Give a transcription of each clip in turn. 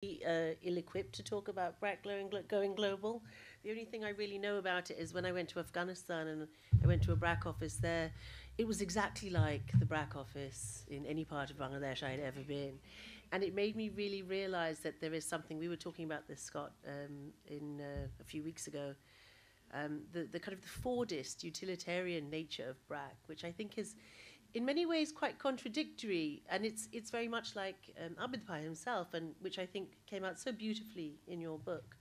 ill-equipped to talk about BRAC going global. The only thing I really know about it is when I went to Afghanistan and I went to a BRAC office there, it was exactly like the BRAC office in any part of Bangladesh I had ever been. And it made me really realize that there is something, we were talking about this, Scott, a few weeks ago, the kind of the Fordist utilitarian nature of BRAC, which I think is in many ways quite contradictory, and it's very much like Abed Bhai himself, and which I think came out so beautifully in your book,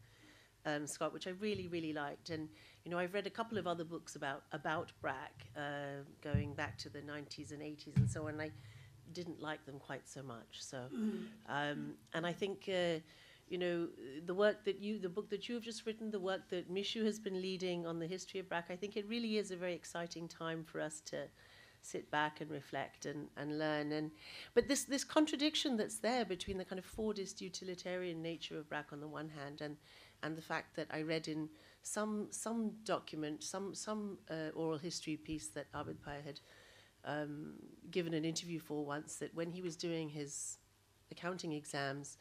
Scott, which I really, really liked. And you know, I've read a couple of other books about BRAC, going back to the 90s and 80s and so on, and I didn't like them quite so much. So, and I think you know, the book that you have just written, the work that Mishu has been leading on the history of BRAC, I think it really is a very exciting time for us to sit back and reflect and learn. But this contradiction that's there between the kind of Fordist utilitarian nature of BRAC on the one hand and the fact that I read in some document, some oral history piece that Abed Bhai had given an interview for once, that when he was doing his accounting exams,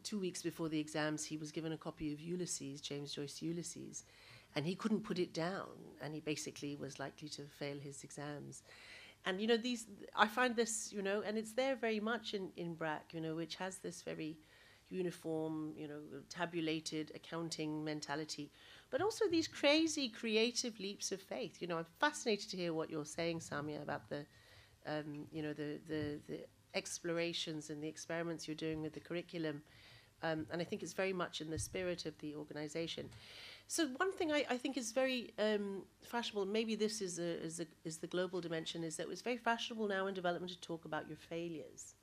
2 weeks before the exams, he was given a copy of Ulysses, James Joyce Ulysses, and he couldn't put it down, and he basically was likely to fail his exams. And, you know, I find this, you know, and it's there very much in BRAC, you know, which has this very uniform, you know, tabulated accounting mentality, but also these crazy creative leaps of faith. You know, I'm fascinated to hear what you're saying, Samia, about the, you know, the explorations and the experiments you're doing with the curriculum. And I think it's very much in the spirit of the organization. So one thing I think is very fashionable, maybe this is the global dimension, is that it's very fashionable now in development to talk about your failures.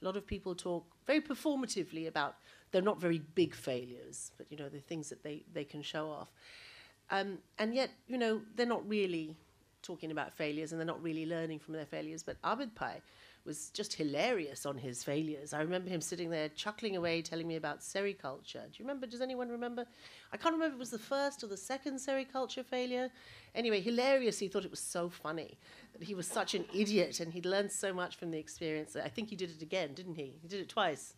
A lot of people talk very performatively about, they're not very big failures, but you know, the things that they can show off. And yet, you know, they're not really talking about failures and they're not really learning from their failures. But Abed Bhai was just hilarious on his failures. I remember him sitting there chuckling away, telling me about sericulture. Do you remember? Does anyone remember? I can't remember if it was the first or the second sericulture failure. Anyway, hilarious. He thought it was so funny that he was such an idiot and he'd learned so much from the experience. I think he did it again, didn't he? He did it twice.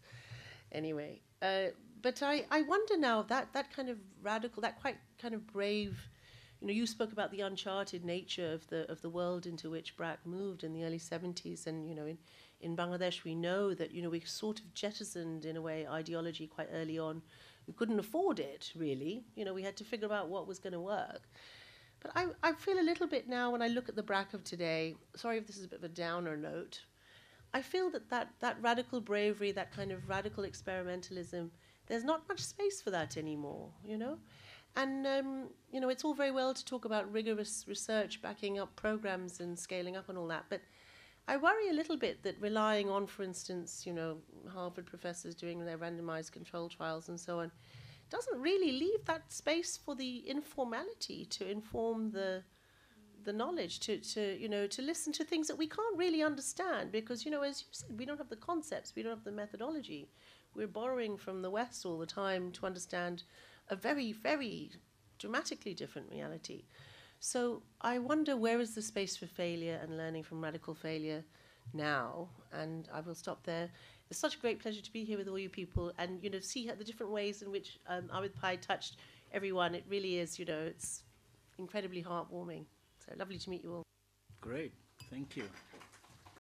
Anyway, but I wonder now, that kind of radical, that quite kind of brave, you know, you spoke about the uncharted nature of the world into which BRAC moved in the early 70s, and you know, in Bangladesh we know that, you know, we sort of jettisoned in a way ideology quite early on. We couldn't afford it really, you know, we had to figure out what was going to work. But I feel a little bit now when I look at the BRAC of today, sorry if this is a bit of a downer note, I feel that radical bravery, that kind of radical experimentalism, there's not much space for that anymore, you know. And, you know, it's all very well to talk about rigorous research, backing up programs and scaling up and all that, but I worry a little bit that relying on, for instance, you know, Harvard professors doing their randomized control trials and so on, doesn't really leave that space for the informality to inform the knowledge, to you know, to listen to things that we can't really understand because, you know, as you said, we don't have the concepts, we don't have the methodology. We're borrowing from the West all the time to understand a very, very dramatically different reality. So I wonder, where is the space for failure and learning from radical failure now? And I will stop there. It's such a great pleasure to be here with all you people and, you know, see the different ways in which Abed Bhai touched everyone. It really is, you know, it's incredibly heartwarming. So lovely to meet you all. Great, thank you.